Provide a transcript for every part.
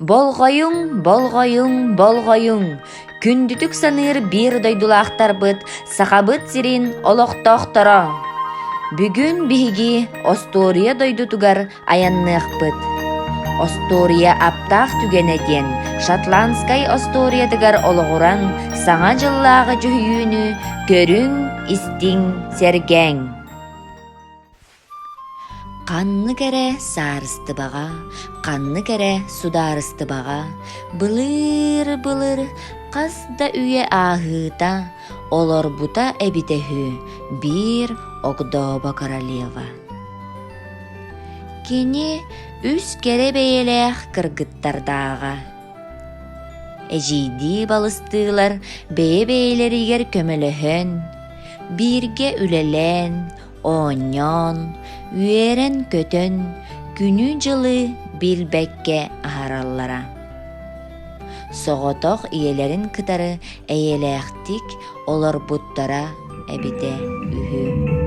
Болғойуң, болғойуң, болғойуң. Күндүтүк саныр бир дойдулақтар быт, сақабыт сирин олоқтоқтора. Бүгүн биһиги Остория дойдутугар аянныах быт. Остория аптаах түгенеден, Шотландскай Осториятыгар олоғуран, саңа жыллағы жүхүйүүнү, көрүң, истиң, сергэң. Қанны кәрі сарысты баға, қанны кәрі сударысты баға, былыр, қазда үйе ағыта, олар бұта әбітехі, бір Огдоба королева. Кені үс кәрі бейелех кыргыттардаға. Әжейді балыстығылар бейелерігер көміліхін, бірге үлелен, оңон, үйерен көтін, күні жылы билбәкке ахараллара. Соғотоқ иелерін кытары әйеләқтік олар бұттара әбіте үхі.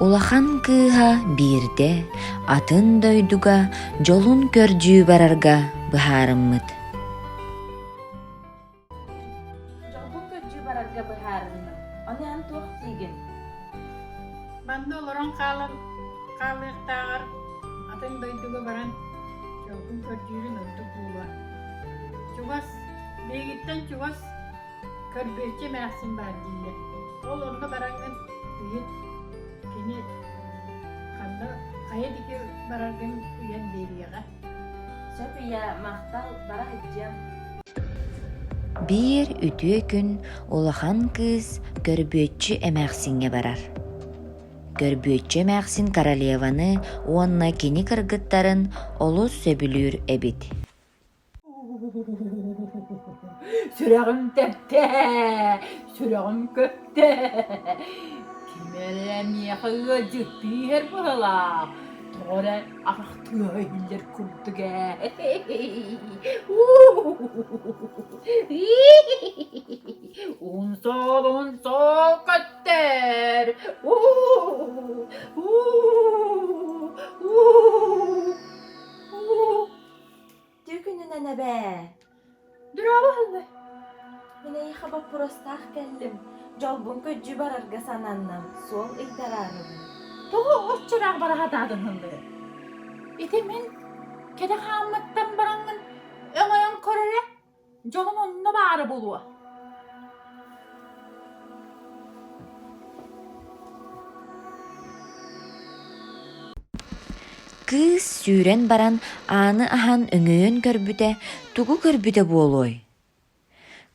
Улахан кыыха бирде, атын дойдуга, жолун көрдүү барарга быхаарыммыт. bararga baharın. Onu an tuğ tigin. Ben de olaran kalıqtağır atın doyduğu baran çoğun körcüğün öldük buğla. Çuvas, beygitten çuvas körbürçe mersin var diye. Ol onda barangın düğün kini kanda kaya dikir barangın üyen veriyağa. Şöp ya mahtal bara edeceğim. Bir ütüye gün olahan kız görbüyetçi emeğsinge barar. Görbüyetçi emeğsin Karalevanı onunla kini kırgıtların olus söbülür ebit. Süreğim tepte, süreğim köpte. Kimerem yakığı ciddi her buralar. Doğru aktığı hiller kurdu ge. Unsol kötter. Tükününe ne be? Dur abi. Yine yıkabak prostah geldim. Jolbun köccü bararga sanannam. Sol ihtararım. Toğu uççurak bara hatadın hındı. İtimin kede hammattan barangın öňöň körere jolun onuna bary boluwa. Kız süren baran anı ahan öňöň körbüde, tugu körbüde boloy.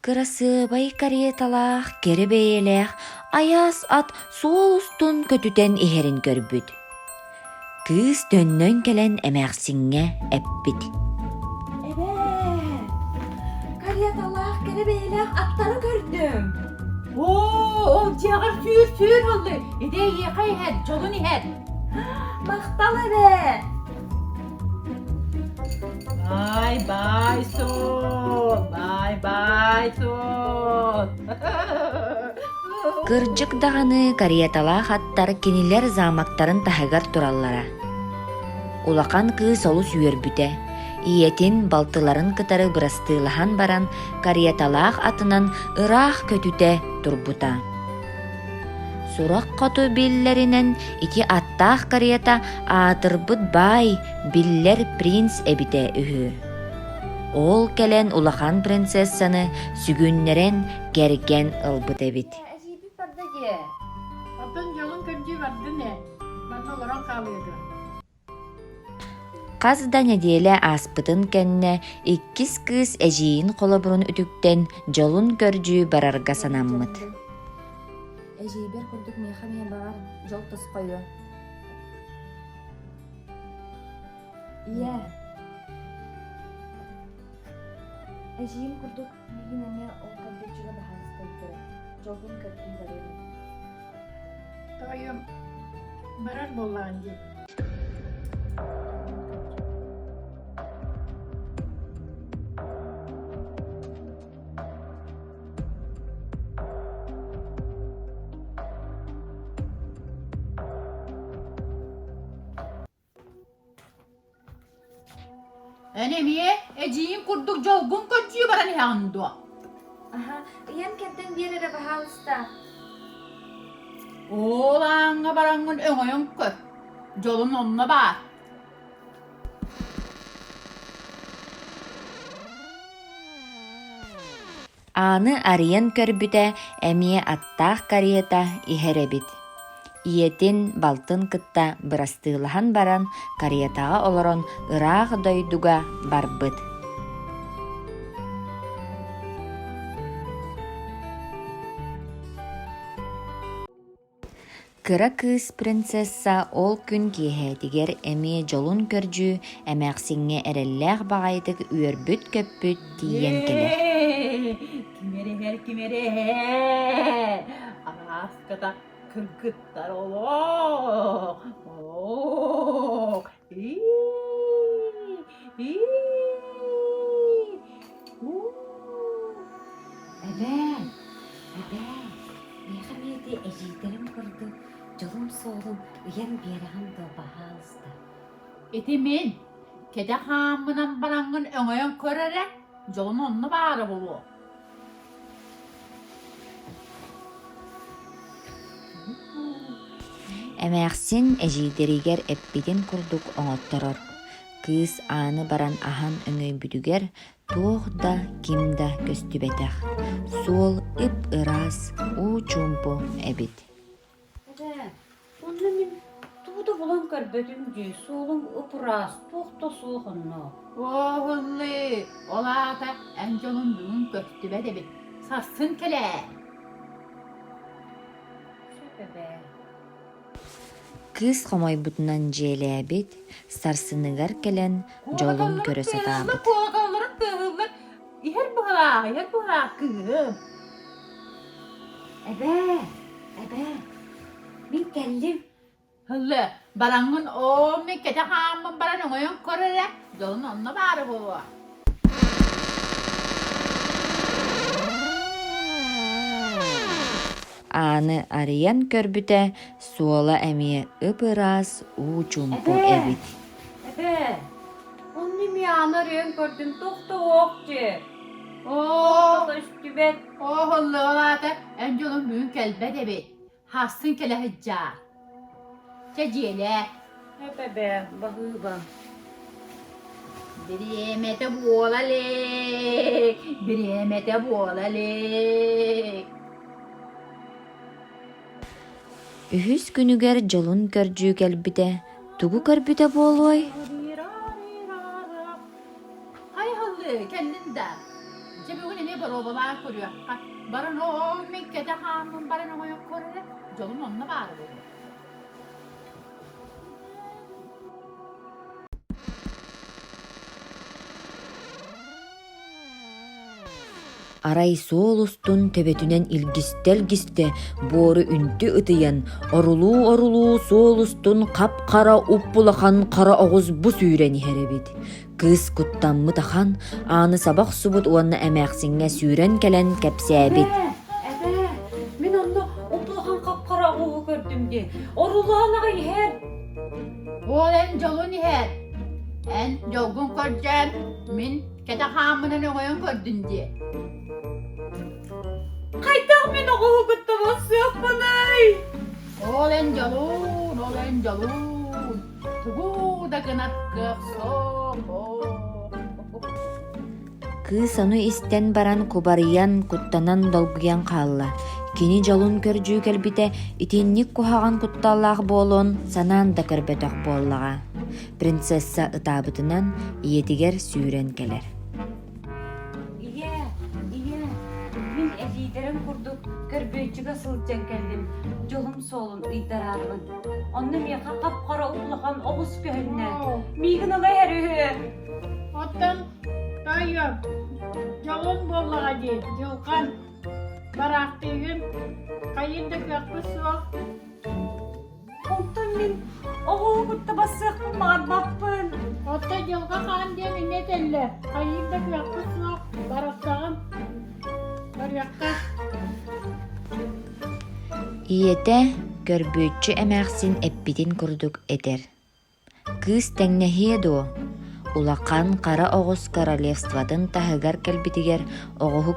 Kırası bay karyetalaq, kere beyelek, ayas at sol ustun kötüten iherin körbüt. Kız dönnön kelen emeğsinge eppit. Ebe, karyetalaq, kere beyelek atları gördüm. Oo, ciğer sür oldu. Ede yekay her, jolun iher. Maktal ebe. Bye son. Bye son. Kırcık dağını karyetalaq attar kiniler zamaktarın tahagar turallara. Ulakan kız olu süyerbüte. İyetin baltıların kıtarı bırastığılahan baran karyetalaq atынан ıraq kötüte turbuta. Surak kotu billerinden iki attaq karyeta atırbıt bay biller prins ebite ühü. Ol kelen ulakan prinsessanı sügünleren gergen ılbıt ebit. Atın jolun körcüğü vardı ne? Ben olaran kalıydı. Kaz da nediyele aspıtın kenne ikkis kız ejiyin kolaburun ütükten jolun görcüğü bararga sanammıt. Ejiyi bir kurduk meyhamiye bağır, jol tos koyu. Iya. Ejiyim kurduk meyhamiye ol kabircüge bahas koydu. Jolun görcüğü bararga. Toyum barar bollan diye. Enemiye, eciğin kurduk jolgun kötüyü baran yandı. Aha, iyem kedden bir yere bahalısta. Oğlanğa barangın öňöň köp. Jolun onuna bar. Anı arayan körbüte emiye attaq karyeta iherebit. Iyetin baltın kıtta bırastığılahan baran karyetağa oloron ıraq doyduga barbıt. Kıra kız prinsessa ol gün kihetiger emiye jolun körcü emeğsinge erelleğ bağaydık üyerbüt köppüt diyen kele. Kimere her. Alaska'da kırgıtlar olur. Oh. Evet. Mehamiyeti ejiyderim kurdu. Jolum solum uyan biyerhan da bahalsta. Etimin, kede hamınan barangın öňöň körere jolun onuna bary bolu. Эмээхсин эжиидеригер эппитин курдук оҥотторор. Кыыс ааны баран ахан өҥөйбүтүгер туох да ким да көстүбэтэх. Суол ып ыраас уу чуумпу эбит. Онна мен тууда булан көрбөтүм дии, суолуң упурас, туохто суохунно. Оğullu, olata en jolun büyün köktübe de bir sarsın kele. Себебе. Кыыс хомойбутунан жээлээбит, сарсыныгар келен жолун көрө сатаабыт. Koğallarım kığılır. İher buhra kığım. Эбе, мен келдим. Hıllı, barangın o mekkede hamın baran oğuyun korere. Jolun onunla bari bu. Ааны арыян көрбүтэ суола эмиэ ып ыраас уу чуумпу эбит. Эбе, онны ми анарыйын көрдүм, туохто оокче. Oo, Көстүбет. hıllı olata en jolun büyün kelbe de bir. Hassın kele hıccar. Çecile. Эбебе, багыба. Bir yemete buğalalek. Bir yemete buğalalek. Үһүс күнүгер жолун көржүү келбите, тугу көрбүтэ буолуой. Hay halı kendinde. Cebi ne var obalar koruyor. Baran o mekkede hamın baran o yok koruyor. Jolun onunla bari bu. Арай соолустун төбөтүнен илгистелгисте боору үнтү ытыян, орулуу соолустун кап-кара уппулахан кара оҕус бу сүүрэн иһэребит. Кыыс куттаммыт ахан, ааны сабах субут уонна эмээхсиҥҥэ сүүрэн келен кэпсээбит. Эбе, мен онда упулахан капкара оğu көрдүм ди. Орулуанага иһер. Ol en jolun iher. En jolgun korcan. Min kede hamının oğuyun gördün diye. Кайдах мен оğu куттамасык банай. Ol en jolun. Tugu da gınat kıqsoq. Кыыс ону истен баран кубарыян куттанан долгуян хаалла. Кини жолун көржүү келбите итинник кухаган кутталлаах боолуон санаан да көрбөтөх буоллаҕа. Принцесса ытаабытынан иетигер сүүрэн келер. Ие, мен эжидерин курдук, көрбөйчүгө сылжан келдим. Жолум солун ыйдарармын. Онны меха капкара упулахан оғус көһүннэ. Мигин алай әрүһү. Оттан тайып, жолун боллаға дейт, жылқан, барақтығын, қайынды көкпі суақ. Онтан мен оғу куттамасык мағармаппын. Отта жылға қан демін етелі, қайынды көкпі суақ, барақтағын, баряққа. Иете көрбүйтчү эмээхсин эппитин курдук этер. Кыыс теңнэһиэ дуо. Улақан кара оҕус королевстватын таһыгар келбитигер оҕоһу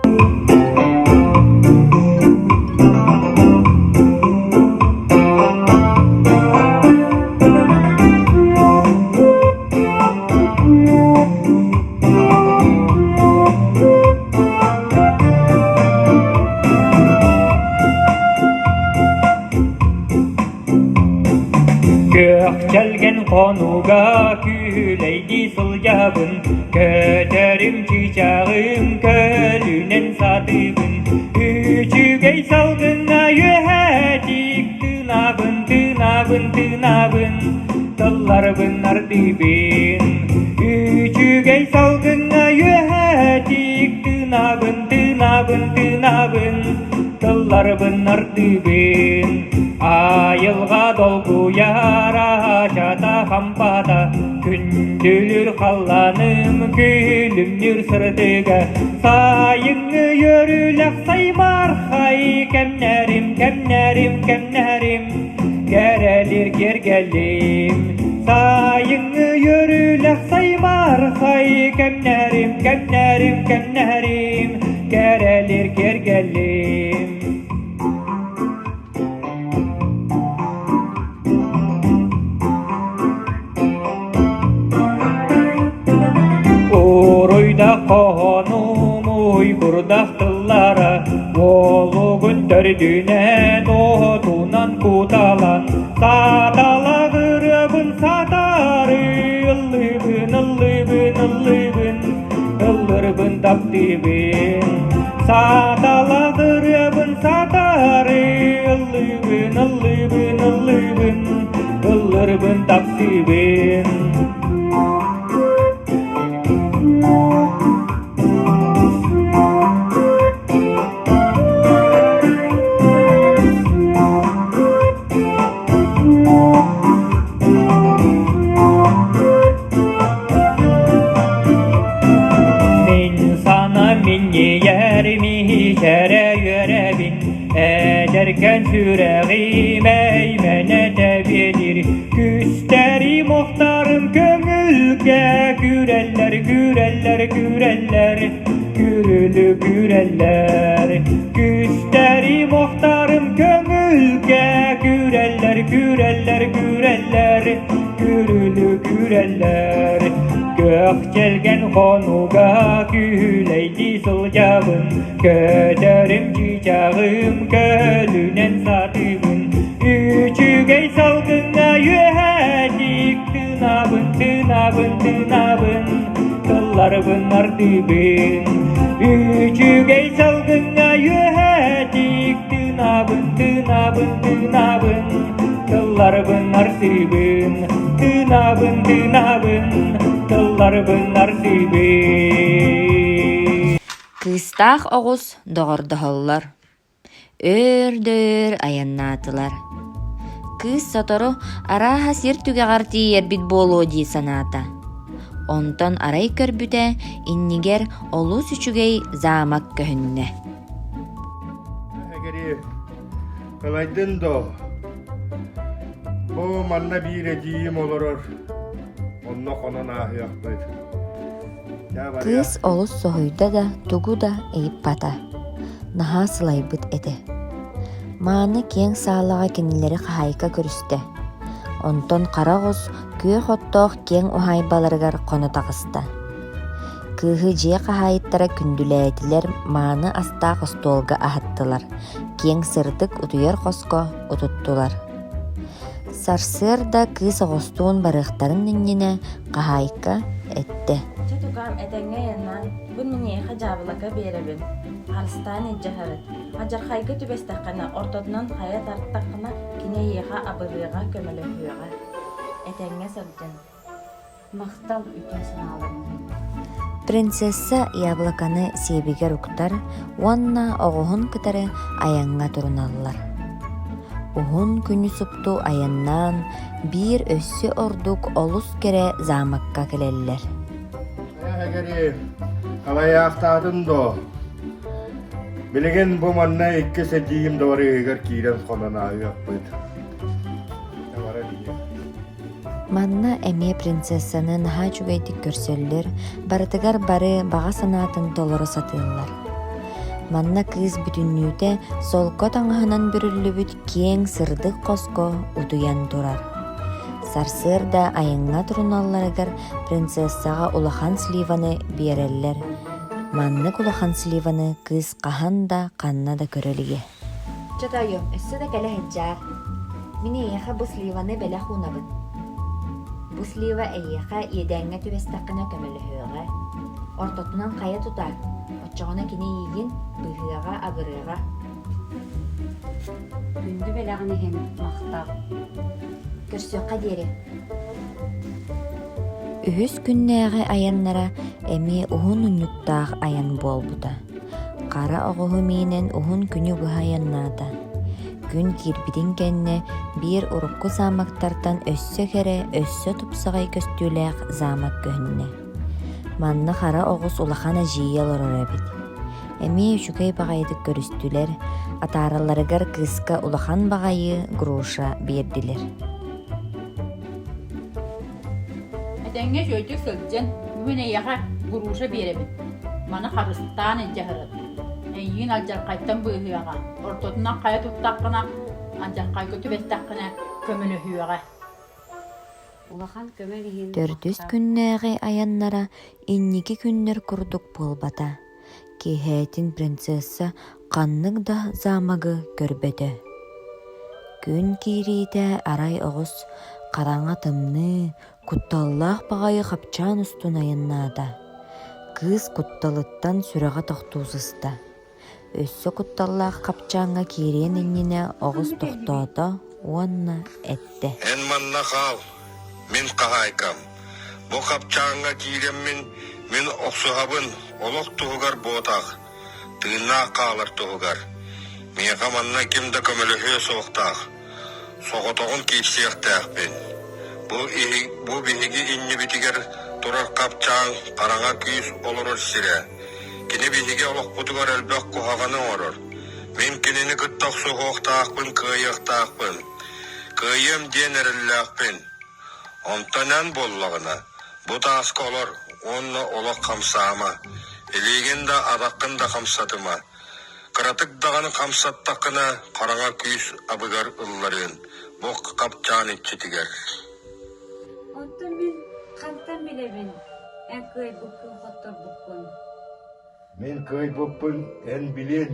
Келген қонуға күлейді сылжабын, көтерім чичағым көлінен сатыбын. Үчігей салғына үйәтік тынабын, тылларбын ардыбын. Үчігей салғына үйәтік тынабын, тылларбын ардыбын. Айылға долгу яра жата хампада, күндүлүр қалланым күлімнүр сырдыға. Сайыңы өріләк саймар хай кәмнәрім, кәрәлер кергәлім. Сайыңы өріләк саймар хай кәмнәрім, кәрәлер кергәлім. konumuy burdaqtıllara Olu gündördüne doğutunan kutalan Satala gırıbın satarı Illıbın, ıllıbın, ıllıbın Illırbın tapdibin Satala gırıbın satarı Illıbın, ıllıbın, ıllıbın Illırbın tapdibin Ederken süreğim eymene bilir Küsteri muhtarım köngülge Güreller, güreller, güreller Gürülü güreller Küsteri muhtarım köngülge Güreller, güreller, güreller Gürülü güreller Gök gelgen konuga Güleydi sıljağın Köderim çiçeğim Gölünen sarımın Üçügey salgına yühedik Tınabın, tınabın, tınabın Kıllarımın ardibin Üçügey salgına yühedik Tınabın, tınabın, tınabın Kıllarımın ardibin Tınabın, tınabın Kıllarımın ardibin Kыстах оҕус доҕордоһоллор. Өр аяннаатылар. Кыыс сотору арааһа сир түгэҕэр тиийэрбит буолуо дии санаата. Онтон арай көрбүтэ иннигэр олус үчүгэй заамак көһүннэ. Эгери кылайдын до. Бу манна бире дийим олорор. Онно конон аахыяктайт. Кыыс олус соһуйда да тугу да эйип бата. Наһаа сылайбыт эте. Мааны киэҥ саалаҕа кинилэри хаһайка көрүстэ. Онтон хараҕус күөх оттоох киэҥ уһайбаларыгар хоно таҕыста. Кыыһы дьиэ хаһаайыттара күндүлээтилэр мааны астаах остуолга аһаттылар. Киэҥ сырдык утуйар хоско утуттулар. Сарсыар да кыыс оҕостуун барыахтарын иннинэ хаһаайка этте. Чатукам этеңе яннан бун мини хажабылака беребин. Арстан иджахарыт. Ажархайга түбестаккана ортодунан хая тарттаккана кине еха абырыга көмөлөһүга. Этеңе сабдын. Мактал үтөсүн алырым. Принцесса яблаканы сиэбигэр уктар, уонна оҕоһун кытары аяҥҥа туруналлар. Уһун күнү супту аяннаан биир өссү ордук олус кере заамакка келеллер. Эгери калаяактаатын до. Билеген бу манна икки седиим дори эгер киирен конон аахыяктайт. Табара дие. Манна эмиэ принцессаны наһаа чугайдык көрсөллөр, барытыгар бары баҕа санаатын толоро сатыыллар. Манна кыыс бүтүннүүтэ солко таҥаһынан бүрүллүбүт киэҥ сырдык хоско утуян турар. Сарсыар да айыҥҥа туруналларыгар принцессаҕа улахан сливаны биэрэллэр. Маннык улахан сливаны кыыс хаһан да ханна да көрөлүге. Чотойо, өссө да кэлэ хэджаар. Мини эйэхэ бу сливаны бэлэ хуунабын. Бу слива эйэхэ иэдэҥҥэ түбэстаккына көмөлөһүөҕэ. Ортотунан хая тутар. Оччоҕона кини ийигин быһыаҕа абырыаҕа. Күндү белэҕини хем мактал. Көрсөкка диэри. Үһүс күннээҕи аяннара эми уһун уннуттаах аян буолбута. Хара оҕоһу миинен уһун күнү быһа аяннаата. Күн киирбитин кэнне биир урукку заамактартан өссө кэре өссө тупсаҕай көстүүлээх заамак көһүннэ. Манна хара оҕус улахан ажиийа олорор эбит. Эми үчүгэй баҕайытык көрүстүлэр, атааралларыгар кыыска улахан баҕайы груша биэрдилэр. Этеңе сөйдük сылдьан бүгүн эйэхэ гуруша беребин. Маны харыстаан иджахарыт. Эйигин алжаркайттан быыһыаҕа. Ортотунан хая туттаккана алжаркайга түбэстаккана көмөлөһүөҕэ. Улахан көмөлиһин. Төрдүс күннээҕи аяннара инники күннер курдук булбата. Киһэтин принцесса ханнык да замагы көрбөтө. Күн кириитэ арай оҕус хараҥа тымны кутталлаах баҕайы хапчаан устун аяннаата. Кыыс кутталыттан сүрэҕэ тохтуусыста. Өссө кутталлаах хапчааҥҥа киириэн иннине оҕус тохтоото уонна этте. Эн манна хал, мин кахайкам. Бу капчаңга киирем мин оксуһабын, олох туһугар боотаах. Тыыннаах каалар туһугар. Миэха манна кимда көмөлөһүө соохтаах. Соҕотоҕун киирсиэхтээхпин. Бу биһиги инни битигер турар капчаң караҥа күүс олорор сирэ. Кини биһиги олохпутугар элбэх куһаҕаны орор. Мин кинини кыттах суһуохтаахпын, кыайыахтаахпын. Кыйым диэн эрэллээхпин. Онтанан боллағына. Бу тааска олор, онна олох хамсаама. Элиген да адаққын да хамсатыма. Кыратык дағаны хамсаттақына қараңа күйіс абыгар ылларын. Бу капчаан итчетигер. Онтон мен хантан билебин. Эн кый буккун хоттор буккун. Мен кый буппун эн билин.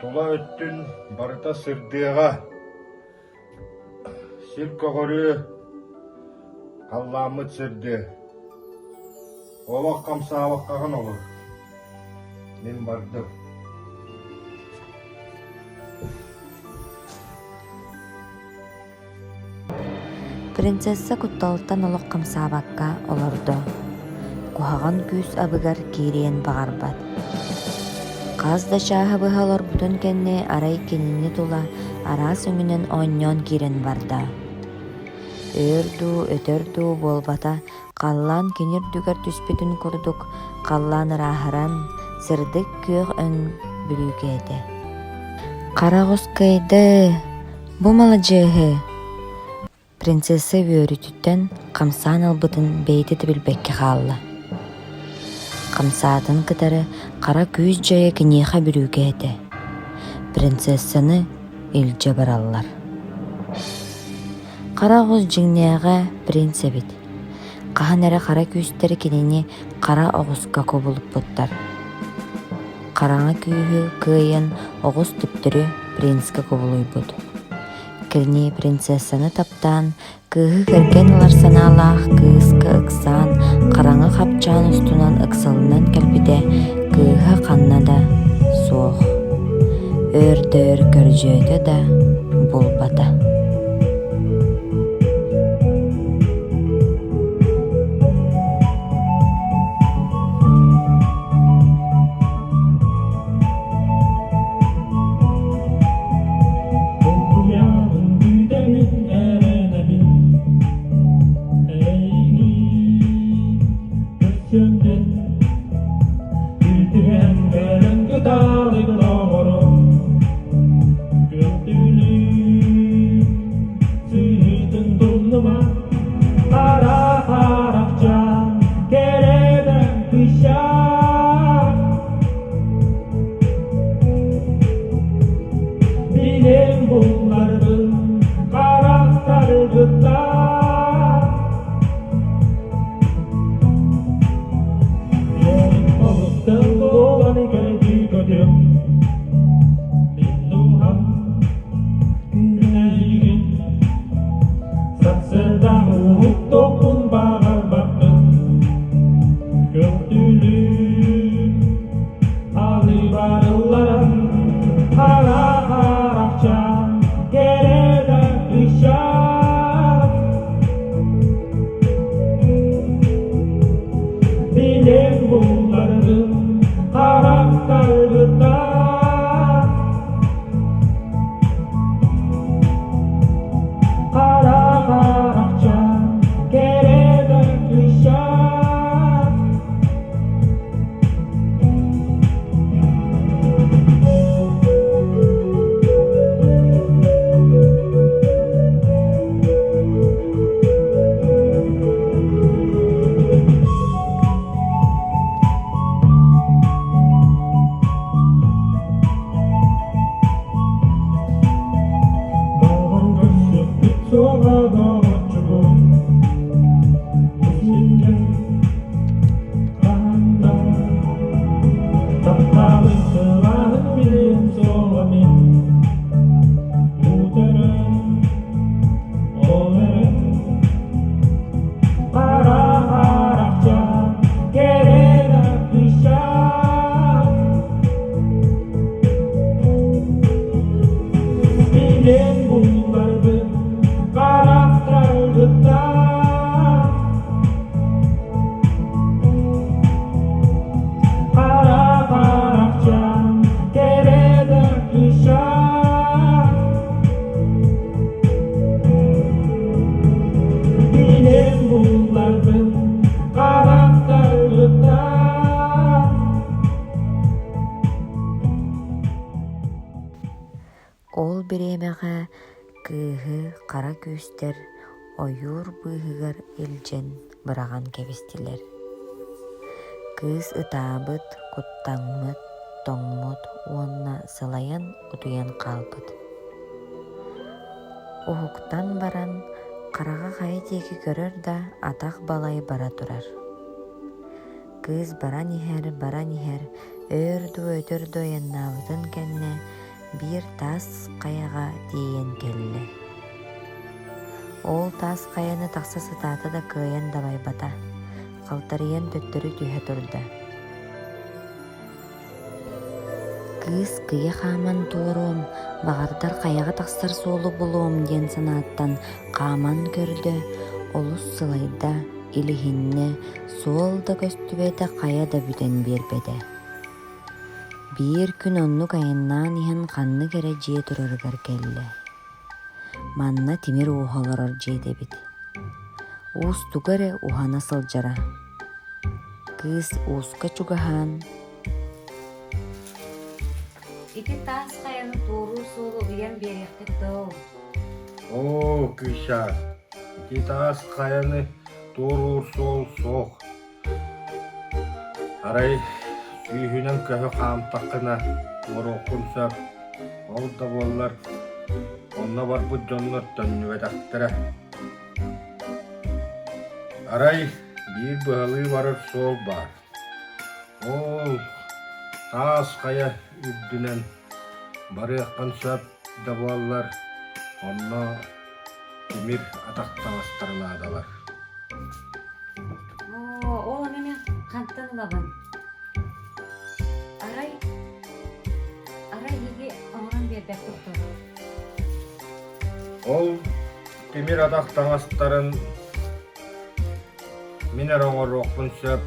Тула өттүн барыта сырдыға. Сир көғөрү қалламыт сырды. Олақ қамсааваққаған олар. Мен бардым. Принцесса кутталыттан олох камсаабакка олордо. Куһаҕан күүс абыгар киириэн баҕарбат. Хас да чааһы быһалар бутун кэнни арай кинини тула араас өҥүнэн оонньоон киирэн барда. Өөрдүү өтөрдүү буолбата халлаан кинир дүгэр түспүтүн курдук халлаан ырааһыран сырдык күөх өҥ бүлүүкээте. Карагоскайды бу малажыыһы. Принцесса үөрүтүттэн хамсаан албытын бэйти тибилбекке хаалла. Хамсаатын кытары кара күүс дьайа киниэхэ бүрүүкээте. Принцессаны илдьэ бараллар. Кара оҕус дьиҥнээҕэ принц эбит. Хаһан эрэ хара күүстэр кинини кара оҕуска кобулуппуттар. Караҥа күүһү кыайан оҕус түптүрү принцке кобулуйбут. Кирни принцессаны таптаан кыыһы кэргэн ылар санаалаах кыыска ыксаан хараҥа хапчаан устунан ыксалынан кэлбитэ кыыһа ханна да суох. Өөр-дөөр көрдьөөтө да булбата. Ол биремеге кыыһы кара күстер ойуур быыһыгар илдьен быраган кэбистилэр. Кыыс ытаабыт, куттаҥмыт, тоҥмут уонна сылайан утуйан хаалбыт. Уһуктан баран карага хайа диэки көрөр да атах балай бара турар. Кыыс баран иһэр, өөрдү өтөрдү ояннаабытын кэннэ биир таас каяга тиийэн келле. Ол таас каяны тахса сытаата да кыайан дабайбата, калтарыйан төттөрү түһэ турда. Кыыс кыйа хааман туоруом, багардар каяга тахсар суолу булуом диэн санааттан хааман көрдө, олус сылайда, илиһинне, суол да көстүбэте кая да бүтэн биэрбэдэ. Биир күн оннук айыннаан иһэн ханны кэрэ дьиэ турарыгар келле. Манна тимир уухолорор дьиэдэбит. Уус тугаре ухана сылдьара. Кыыс ууска чугаһаан: Ити таас каяны тууруу суолу уян бериэхтик доо. О, кыша, ити таас каяны тууруур суол суох. Арай сүйүһүнэн көһө хаамтаккына морооккун сөп, ол да буоллар онна барбыт дьоннор төннүбэтахтара. Арай биир быһалыы барар суол бар. Ол таас кая үрдүнэн барыахкан сөп да буоллар онно тимир атактабастарынаадалар. Ол немен кантан улабын. Арай еге оңран бербек туктор. Ол тимир атактаңастарын минер оңорокпун сөп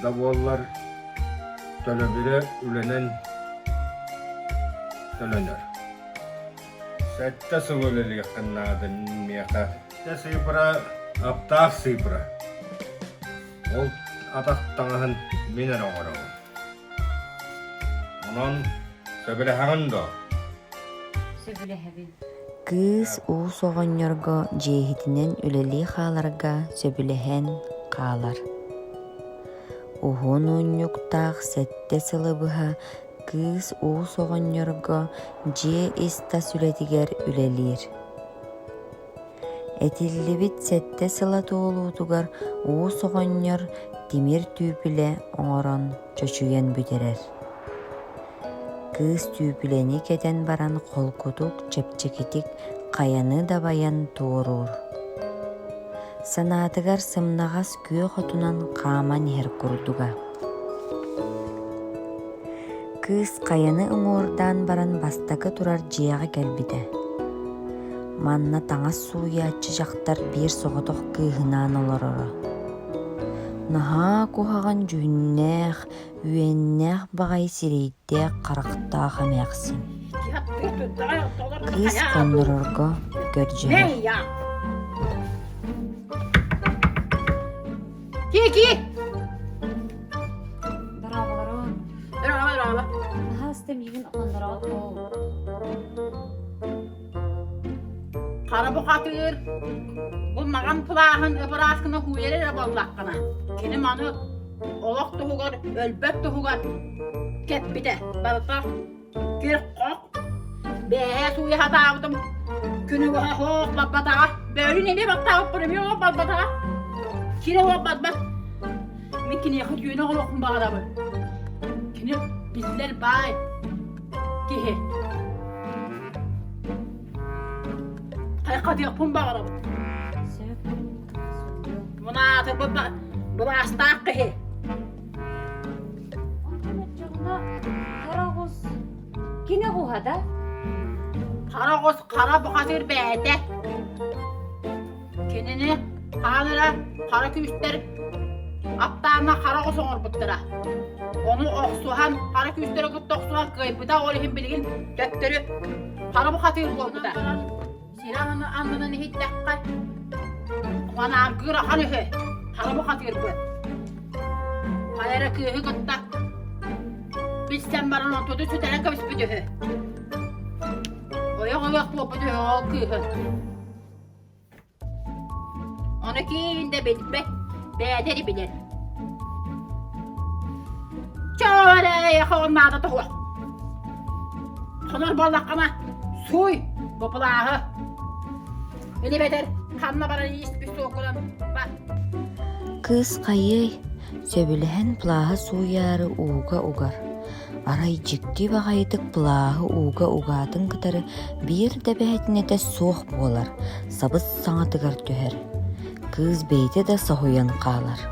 да буоллар төлөбүрө үленен төлөнөр. Сәтті сылылы қыннадын меқа. Сыйпыра, аптақ сыйпыра. Ол атақтаңығын менен оңырауы. Онан сөбілі да. Сөбүлэһэбин. Кыыс уус оҕонньорго дьиэһитинэн үлэлии хааларга сөбүлэһэн хаалар. Уһун уунньуктаах сэтте сылыбыһа кыыс уус оҕонньорго дьиэ иста сүлэтигэр үлэлиир. Этиллибит сэтте сыла туолуутугар уус оҕонньор тимир түүпүлэ оҥорон чочуйан бүтэрэр. Кыыс түүпүлэни кетен баран холкутук чепчекитик каяны да баян туоруур. Санаатыгар сымнагас күө хотунан хааман иһэр курдуга. Кыыс каяны ыҥуурдаан баран бастакы турар дьиэҕэ кэлбитэ. Манна таҥас сууяаччы жактар биир соҕотох кыыһынаан олороро. Наһаа куһаҕан жүннээх, үөннээх баҕай сирэйдээх харахтаах эмээхсин. Кыыс коннорорго көрдьөһөр. Ки! Дарабаларон. Дараба. Хастем егин оңондараа тоо. Кара бухатыр. Бу маган пулаахын ыпыраскыны хуйерер боллаккана. Кини маны олох тугар, өлбөт тугар. Кеппите. Балта. Кир кок. Бээ суй хатаавдым. Күнү ва хок бабата. Бөөрү неме баттаап бурмуй бабата. Кире ва бабат. Мен кини хат юна олохун багарабы. Кини bizler bay. Kihe. Kaya pun bağırım. Buna atıp bu astak kihe. Karagos. Kine kuhada? Karagos kara bukatır beyde. Kinini kanıra kara küçler aptağına karagos olur buttıra. Onu oksuhan kara küçleri kuttu oksuhan kıyıpıda olihim bilgin döktürü kara bukatır oldu da. Silahını andının hiç dakika. Bana gıra hanıhı kara bukatır bu. Kayara kıyıhı kutta. Biz sen bana tutu sütelen kapıs büdühü. Oğlak bu diyor kıyı. Onu kim de bilmek, beğenir bilir. Çare yakalımlarda tuğu. Sonar ballakana suy bu pılahı. Öyle beter, kanına bana yiyiş bir soğuk olan. Bak. Kız kayıy, söbülehen plaha suuyarı uga ugar. Aray jikti bagaydık plaha uga ugatın kıtarı bir de behetine de soğuk bolar. Sabız sana tıgar tüher. Kız beyti de sahuyan qalar.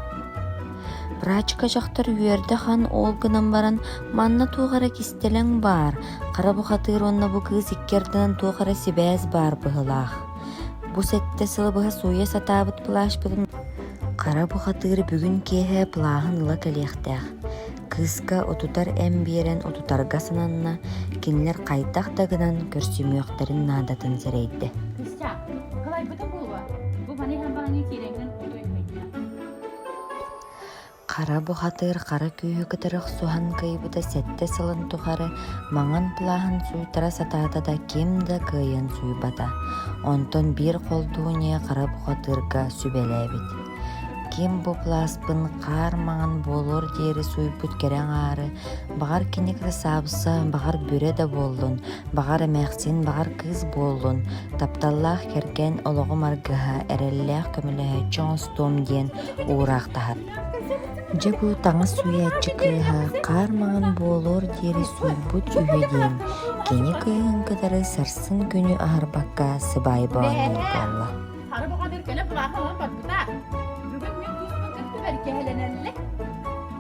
Praçka jaktar üerde han olgınan baran manna tuğara kistelen bar. Kara bu hatır onna bu kız ikkerdinan tuğara sibez bar bıhılaq. Bu sette sılıbıha suya satabıt pılaş bıdın. Kara bu hatır bugün kehe plahın ıla kaliyaqtaq. Kızka otutar embiyeren otutarga sananna kinler qaytaq dagınan körsümüyoktarin nadatın zereydi. Kızca, kalay bıda bu var. Bu bana hem bana ne kirengden duymaydı. Kara bu hatır kara kүйі kıtırıq suhan kıybıda sette sılın tuğarı mağan plahın suytara satata da kim da kıyın suybata. Onton bir kolduğunya kara bu hatırga sübelebit. Kim bu plaspın kar mağan bolur deri suybut keren ağrı. Bağar kinikre sabısa, bağar büre de boldun. Bağar emeğsin, bağar kız boldun. Taptallah kerken oloğum argıha erelleh kömülehe çonstum diyen uğraq tahat. Cebu taңa suya çıkıha kar mağan bolur deri suybut ühedin. Kini kıyın kıdarı sarsın günü ahır bakka sıbay bağınır bolla. Harı bu kadar böyle pılahı olan bak bu da. Bugün ben kız bakın belki helenenlik.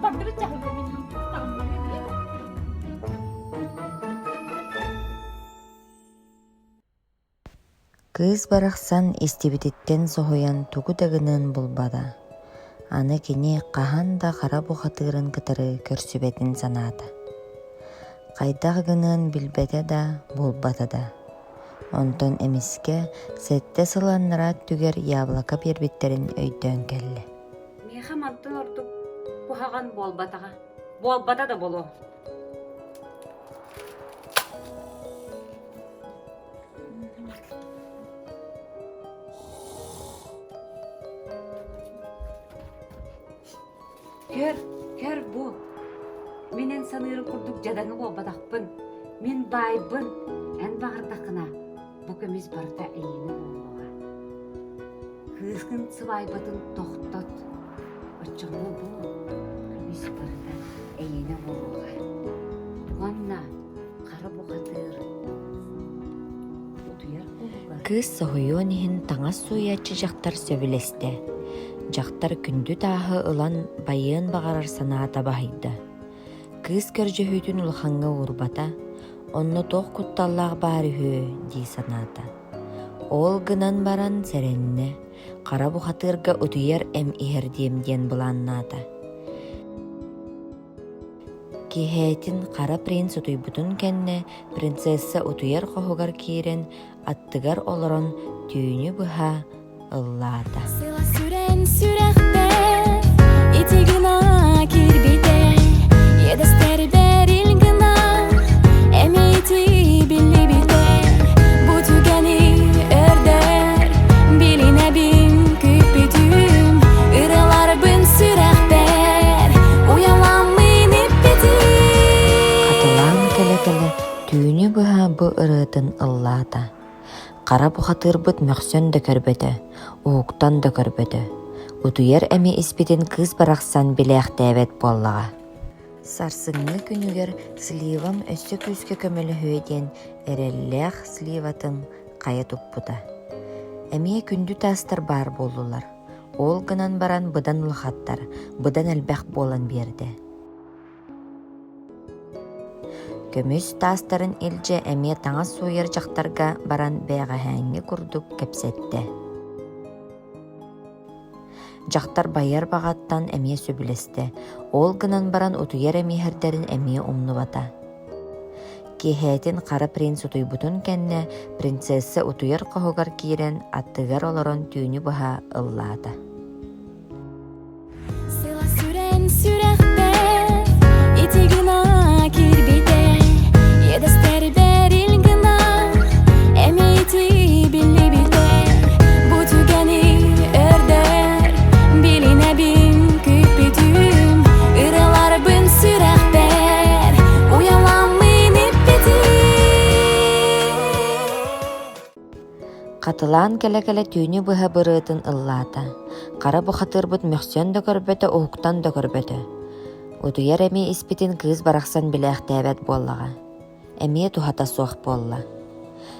Bakırı cahil beni tamamlamayabilir. Kız baraqsan istibititten sohoyan tugu dagının bulbada. Аны кини qahan da qara bu hatırın kıtırı körsübetin sanata. Qaydak gının bilbete da bulbata da. Onton emiske sette sılanlara tüger yablaka birbitterin öydön kelle. Meha mantın orduk bu hagan bolbataga. Bolbata da bolu. Kör bu. Menen sanırım kurduk jadanı bolbatakpın. Men baybın. En bağırdakına. Bu kömüz barda eğini bolmağa. Kızgın sıvaybatın tohtot. Açıqlı bu. Kömüz barda eğini bolmağa. Tuğanna. Kara bu katır. Utuyar bolmağa. Kız sohoyonihin taңa suya jaktar söbüleste. Jaktar күндү тааһы ылан байыын бағарар санаата баһайда. Кыз көржөһүүтүн улахаңга урбата, онно тох кутталлаах баары хөө дии санаата. Ол гынан баран сэрэнне, кара бухатырга утуяр эм иһэр диэн буланнаата. Киһэтин кара принц утуйбутун кэнне, принцесса утуяр хоһугар киирен, аттыгар олорон түүнү быһа ыллаата. Sıla süren sürekte iti gına kirbide yedester beril gına emiti billi bide bu tügeni örder biline bin küpütüm ıralar bin sürekter uyalanmayın ipeti Атылан келе-келе түүнү быһа бу ырыытын ыллаата. Кара бухатырбыт мөхсөн да көрбөтө, ууктан да көрбөтө. Утуяр эми испитин кыз барахсан билэхтээбет боллага. Сарсыңны күнүгер сливам өссө күскө көмөлө høйден эреллэх сливатын кая туппута. Эмие күндү тастар бар болулар. Ол гынан баран быдан улахаттар, быдан элбэх болан берди. Көмүс тастарын илже эмие таңа суйар жактарга баран бэҕэһээҥҥи курдук кэпсэтте. Жактар байар багаттан эмие сөбүлесте. Ол гынан баран утуяр эмиэхэрдэрин эмие умнубата. Киһэтин кара принц утуйбутун кэнне принцесса утуяр коһугар киирен аттыгар олорон түүнү быһа ыллаата. Sıla süren sürekte iti gına kirbide yedester beril gına Қатылаан келе-келе түйіні бұға бұрытын ыллаата. Қара бұқатырбыт мөхсен да көрбөтө, оғуктан да көрбөтө. Утуяр эми испитин кыз барақсан біләқтәбәт боллаға. Әмие тухата суақ болла.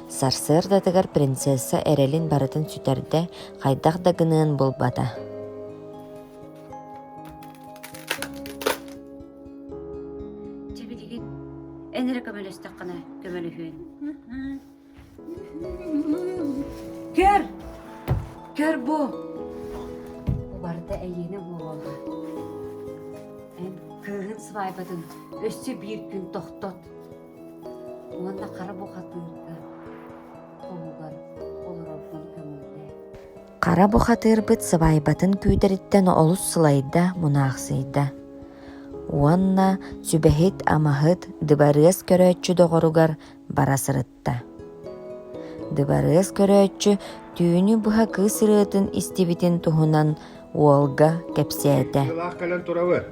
Сарсыр да тыгар принцесса эрелин барытын сүтерде қайдақ да гынын болбата. Тебедеген әнірі көмелестік қана көмелі фейін. Көр бұ. Бұ барда әйені бұ олға. Ән кығын свайбадың өсі бір күн тоқтот. Онда қара бұқатырға тоғығар олар олғын көмілді. Қара бұқатырбыт сыбайбатын күйдеріттен олус сылайда мұнақсыйда. Уанна сүбәхит амахыт дыбарыз көрөтчү доғоругар барасырытта. Дыбарыз көрөтчү түйіні бұға кысырытын истибитин туһунан уолга кепсээте. Лах калан туравы.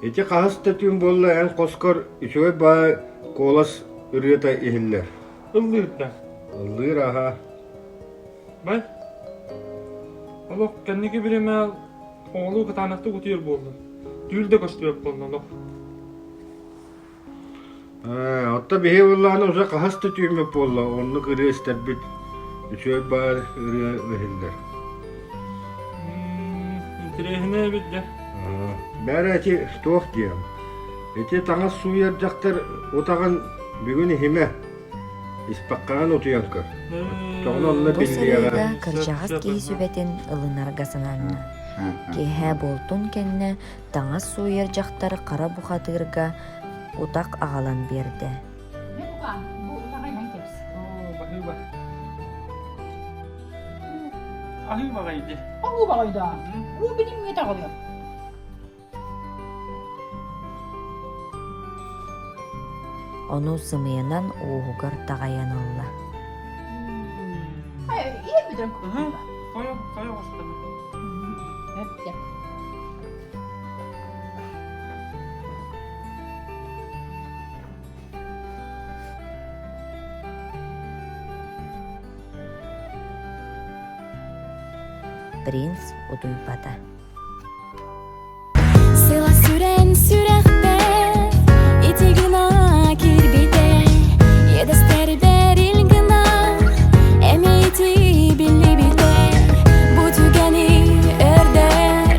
Эти қағысты түйін болла ән қоскор үшөй ба колас үрета ихиллер. Ыллырда. Ыллыр аха. Бай. Олық кәннеге біреме оғылу қытанақты күтер болды. Дүлді көстіп болды. Отта бихе болланы ұза қағысты түйін болла. Оны қыры істербет үшөй ба үре ихиллер. Интерехіне бітті. Бәрі әте тоқ дейім. Әте таңыз суяр жақтар отаған бүгін химе. Испаққан отуянка. Бу сырыга кыржағас кей сүбәтин ылынарга сананна. Кеһә болтун кенне таңас суйер жақтар қара бұқатырга утақ ағалан берді. Ne bukan? Bu utakay nang tips. Bakı bak. Ahı bakaydı. Oh, bu bakaydı. Bu benim ne takılıyor? Onu сымыянан уғугар тағаянылла. Hayır, iyi bir dön. Kaya başladı. Hep de. Принц удуйбата. Sıla süren sürekte iti gına kirbite yedester beril gına emi iti billi bite bu tügeni örder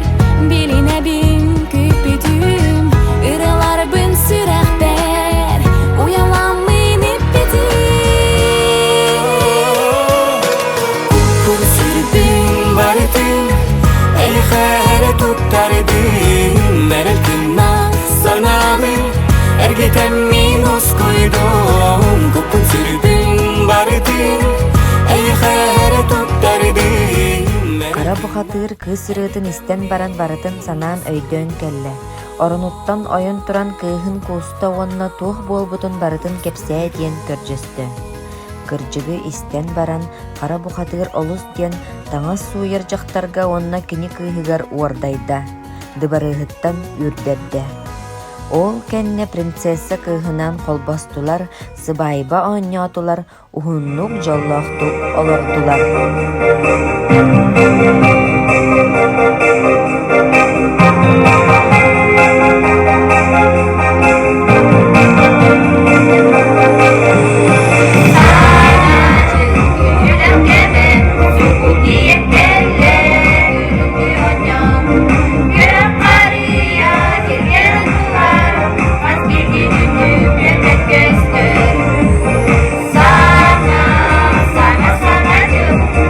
biline bin küpütüm ıralar bın sürekter uyalanmayın ipiti kur sürbün barıtın el khere tuttardım mereltimna sanamı ergeten minus koydum kupun sürbün barıtın el khere tuttardım Кара бұқатыр кысырытын истен баран барытын санаан өйдөн кәлле. Оронуттан ойын туран кыыхын кууста онна туох болбутун барытын кепсээ диен көржөстө. Кыржыгы истен баран кара бұқатыр олус диен таңас суйер жақтарга онна кини кыыхыгар уордайда. Дыбарыгыттан үрдерде. Ол кенне принцесса кыыхынан колбастулар, сыбайба оонньоотулар, ухуннук жоллохтук олортулар.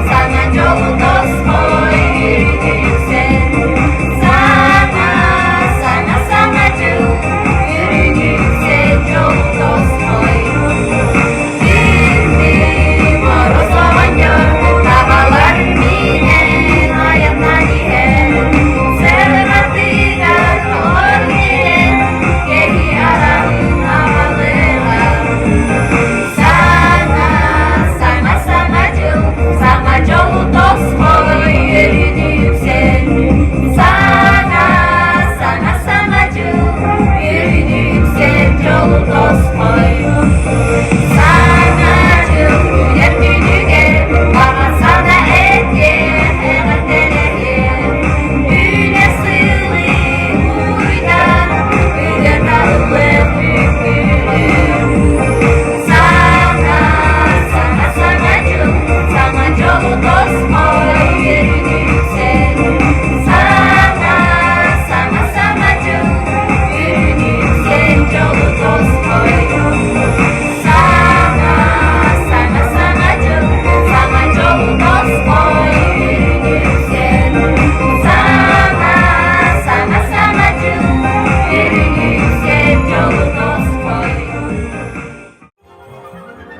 Sana yoldaş koy sen sana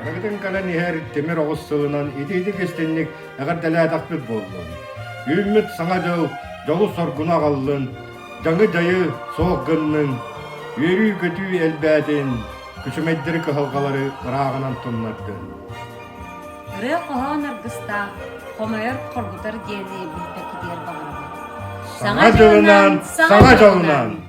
Арагытын калан иһэр темир оҕус сылынан ити кестенник эҕэр дэлээдэхпит буоллун. Үйүммит саҥа жолу соргуна аҕаллын, жаңы дайы соохгыннын, үөрүү көтүү элбээтин, күчүмэйдери кыһалҕалары ыраагынан туннардын. Ыры коһон аргыста хомойор коргутар диэни билбекки диэр багарабы. Саҥа жылынан, саҥа жолунан.